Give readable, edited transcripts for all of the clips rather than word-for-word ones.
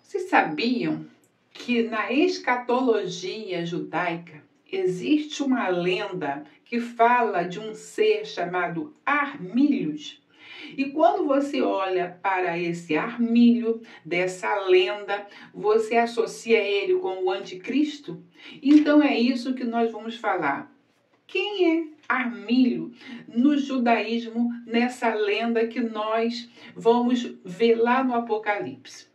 Vocês sabiam que na escatologia judaica existe uma lenda que fala de um ser chamado Armílios? E quando você olha para esse Armílio dessa lenda, você associa ele com o anticristo? Então é isso que nós vamos falar. Quem é Armílio no judaísmo, nessa lenda que nós vamos ver lá no Apocalipse?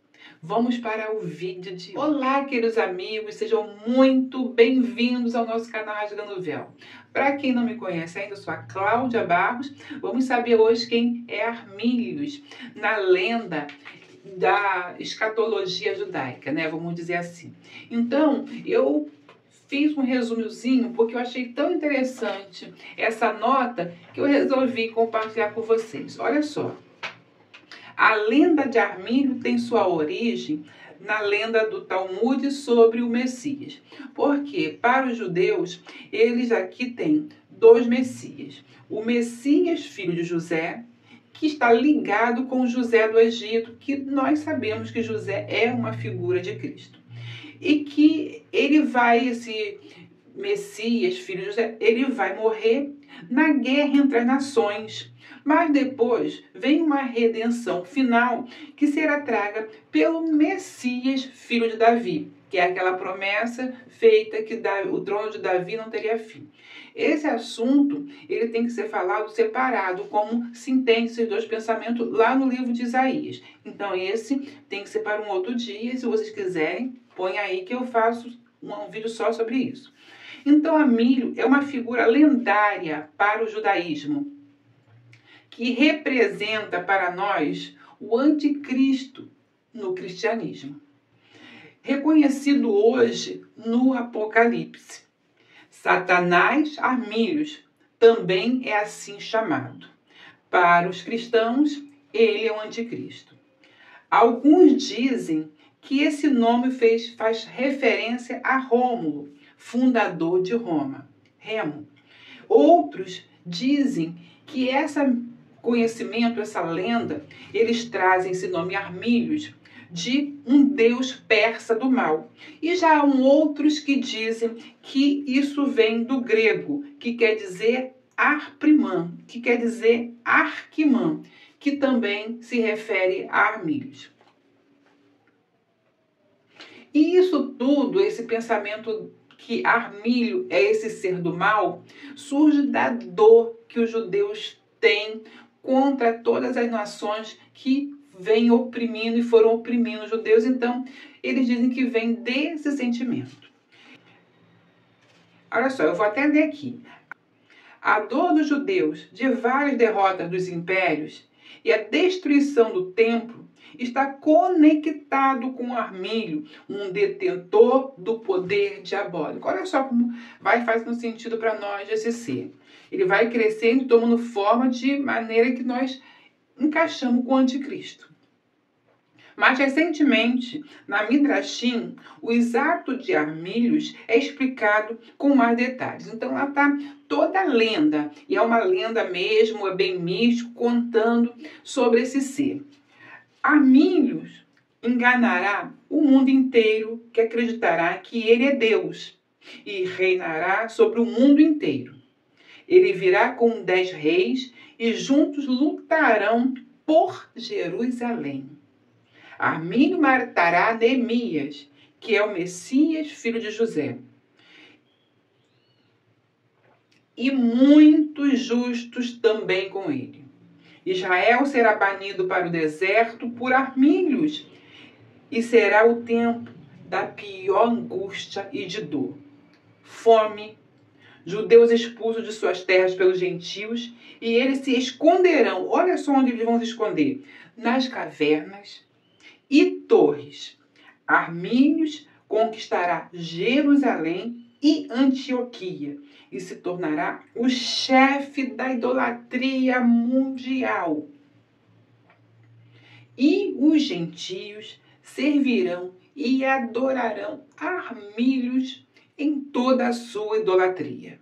Vamos para o vídeo de hoje. Olá, queridos amigos, sejam muito bem-vindos ao nosso canal Rasgando o Véu. Para quem não me conhece ainda, eu sou a Cláudia Barros. Vamos saber hoje quem é Armílios na lenda da escatologia judaica, né? Vamos dizer assim. Então, eu fiz um resumozinho porque eu achei tão interessante essa nota que eu resolvi compartilhar com vocês. Olha só. A lenda de Armílio tem sua origem na lenda do Talmud sobre o Messias. Porque, para os judeus, eles aqui têm dois Messias. O Messias, filho de José, que está ligado com José do Egito, que nós sabemos que José é uma figura de Cristo. E que esse Messias, filho de José, ele vai morrer na guerra entre as nações. Mas depois vem uma redenção final que será traga pelo Messias, filho de Davi, que é aquela promessa feita que o trono de Davi não teria fim. Esse assunto ele tem que ser falado separado, como se entende esses dois pensamentos lá no livro de Isaías. Então esse tem que ser para um outro dia, se vocês quiserem, põe aí que eu faço um vídeo só sobre isso. Então Armílio é uma figura lendária para o judaísmo, que representa para nós o anticristo no cristianismo. Reconhecido hoje no Apocalipse. Satanás Armílios também é assim chamado. Para os cristãos, ele é o anticristo. Alguns dizem que esse nome faz referência a Rômulo, fundador de Roma, Remo. Outros dizem que esse conhecimento, essa lenda, eles trazem esse nome Armílios de um deus persa do mal. E já há outros que dizem que isso vem do grego, que quer dizer Arprimã, que quer dizer Arquimã, que também se refere a Armílios. E isso tudo, esse pensamento que Armílio é esse ser do mal, surge da dor que os judeus têm contra todas as nações que vêm oprimindo e foram oprimindo os judeus. Então, eles dizem que vem desse sentimento. Olha só, eu vou até ler aqui. A dor dos judeus de várias derrotas dos impérios e a destruição do templo está conectado com Armílio, um detentor do poder diabólico. Olha só como vai fazendo sentido para nós esse ser. Ele vai crescendo e tomando forma de maneira que nós encaixamos com o anticristo. Mas recentemente, na Midrashim, o exato de Armílios é explicado com mais detalhes. Então lá está toda a lenda, e é uma lenda mesmo, é bem místico, contando sobre esse ser. Armílios enganará o mundo inteiro que acreditará que ele é Deus e reinará sobre o mundo inteiro. Ele virá com 10 reis e juntos lutarão por Jerusalém. Armílio matará Neemias, que é o Messias, filho de José. E muitos justos também com ele. Israel será banido para o deserto por Armílios, e será o tempo da pior angústia e de dor. Fome, judeus expulsos de suas terras pelos gentios, e eles se esconderão. Olha só onde eles vão se esconder. Nas cavernas e torres. Armílios conquistará Jerusalém e Antioquia e se tornará o chefe da idolatria mundial. E os gentios servirão e adorarão Armílios em toda a sua idolatria.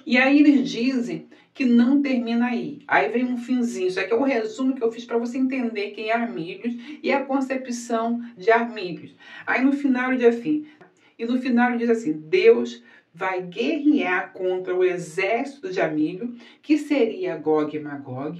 E aí eles dizem que não termina aí. Aí vem um finzinho. Isso aqui é o resumo que eu fiz para você entender quem é Armílios e a concepção de Armílios. Aí no final ele diz assim, Deus vai guerrear contra o exército de Armílio, que seria Gog e Magog,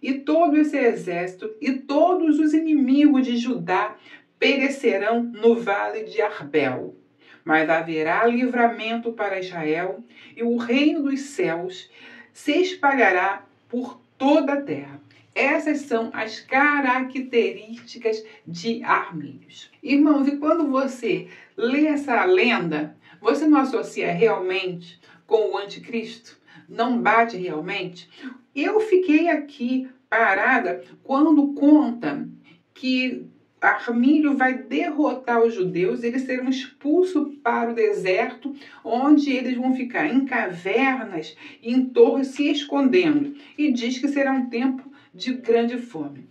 e todo esse exército e todos os inimigos de Judá perecerão no vale de Arbel. Mas haverá livramento para Israel, e o reino dos céus se espalhará por toda a terra. Essas são as características de Armílios. Irmãos, e quando você lê essa lenda, você não associa realmente com o anticristo? Não bate realmente? Eu fiquei aqui parada quando conta que Armílio vai derrotar os judeus, eles serão expulsos para o deserto, onde eles vão ficar em cavernas e em torres se escondendo. E diz que será um tempo de grande fome.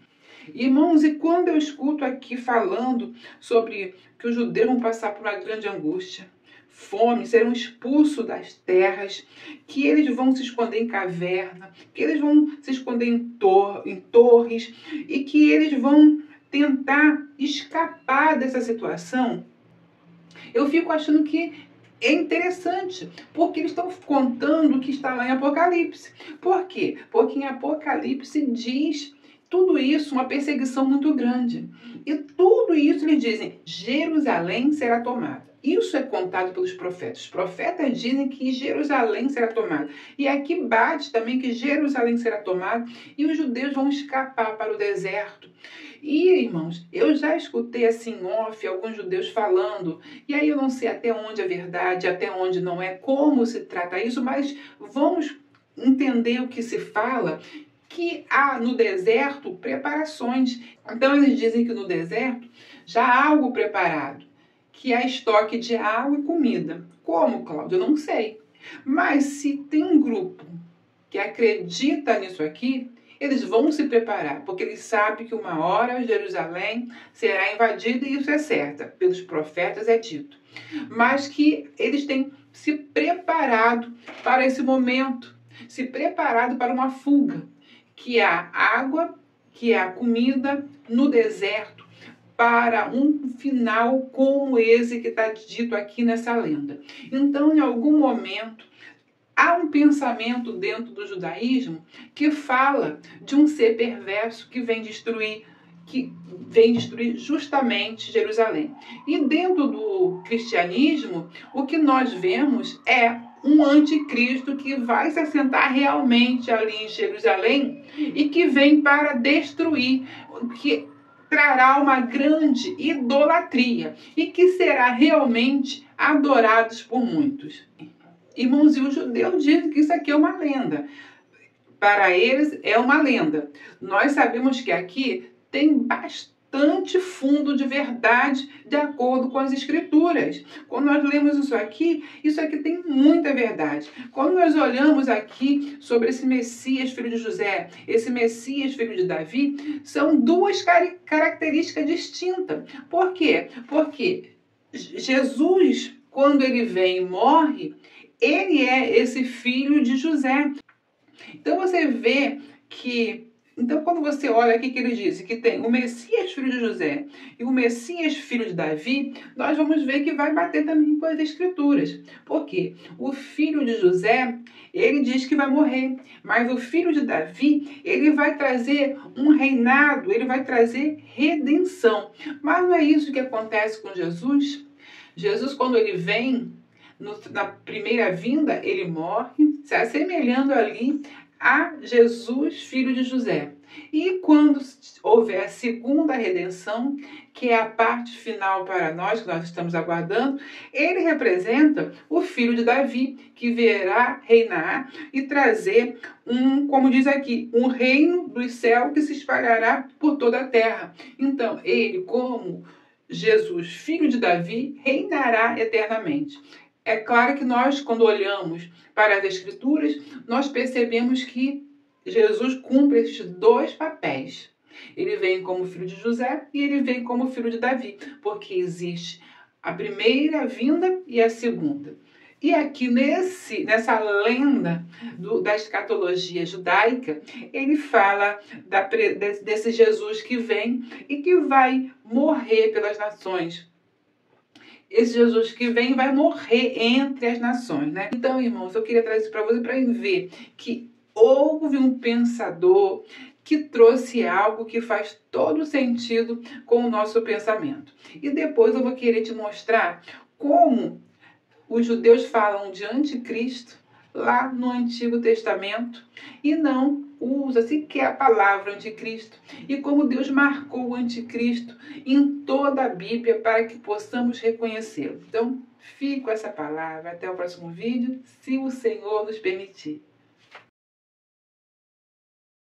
Irmãos, e quando eu escuto aqui falando sobre que os judeus vão passar por uma grande angústia, fome, serão expulsos das terras, que eles vão se esconder em caverna, que eles vão se esconder em torres e que eles vão tentar escapar dessa situação, eu fico achando que é interessante, porque eles estão contando o que está lá em Apocalipse. Por quê? Porque em Apocalipse diz tudo isso, uma perseguição muito grande. E tudo isso eles dizem, Jerusalém será tomada. Isso é contado pelos profetas. Os profetas dizem que Jerusalém será tomada. E aqui bate também que Jerusalém será tomada e os judeus vão escapar para o deserto. E, irmãos, eu já escutei assim off alguns judeus falando, e aí eu não sei até onde é verdade, até onde não é, como se trata isso, mas vamos entender o que se fala, que há no deserto preparações. Então eles dizem que no deserto já há algo preparado, que há estoque de água e comida. Como, Cláudio? Eu não sei. Mas se tem um grupo que acredita nisso aqui, eles vão se preparar, porque eles sabem que uma hora Jerusalém será invadida, e isso é certo, pelos profetas é dito. Mas que eles têm se preparado para esse momento, se preparado para uma fuga, que há água, que há comida no deserto, para um final como esse que está dito aqui nessa lenda. Então, em algum momento, há um pensamento dentro do judaísmo que fala de um ser perverso que vem destruir justamente Jerusalém. E dentro do cristianismo, o que nós vemos é um anticristo que vai se assentar realmente ali em Jerusalém e que vem para destruir, que trará uma grande idolatria e que será realmente adorados por muitos. Irmãos, e os judeus dizem que isso aqui é uma lenda. Para eles é uma lenda. Nós sabemos que aqui tem bastante fundo de verdade de acordo com as escrituras. Quando nós lemos isso aqui tem muita verdade. Quando nós olhamos aqui sobre esse Messias, filho de José, esse Messias, filho de Davi, são duas características distintas. Por quê? Porque Jesus, quando ele vem e morre, ele é esse filho de José. Então você vê que... Então quando você olha aqui que ele diz que tem o Messias filho de José e o Messias filho de Davi, nós vamos ver que vai bater também com as escrituras. Por quê? O filho de José, ele diz que vai morrer, mas o filho de Davi, ele vai trazer um reinado, ele vai trazer redenção. Mas não é isso que acontece com Jesus? Jesus, quando ele vem, na primeira vinda, ele morre, se assemelhando ali a Jesus, filho de José. E quando houver a segunda redenção, que é a parte final para nós, que nós estamos aguardando, ele representa o filho de Davi, que virá reinar e trazer como diz aqui, um reino dos céus que se espalhará por toda a terra. Então, ele, como Jesus, filho de Davi, reinará eternamente. É claro que nós, quando olhamos para as Escrituras, nós percebemos que Jesus cumpre esses dois papéis. Ele vem como filho de José e ele vem como filho de Davi, porque existe a primeira vinda e a segunda. E aqui nessa lenda da escatologia judaica, ele fala desse Jesus que vem e que vai morrer pelas nações. Esse Jesus que vem vai morrer entre as nações, né? Então, irmãos, eu queria trazer isso para você para ver que houve um pensador que trouxe algo que faz todo sentido com o nosso pensamento. E depois eu vou querer te mostrar como os judeus falam de anticristo lá no Antigo Testamento e não usa sequer a palavra anticristo, e como Deus marcou o anticristo em toda a Bíblia para que possamos reconhecê-lo. Então, fique com essa palavra. Até o próximo vídeo, se o Senhor nos permitir.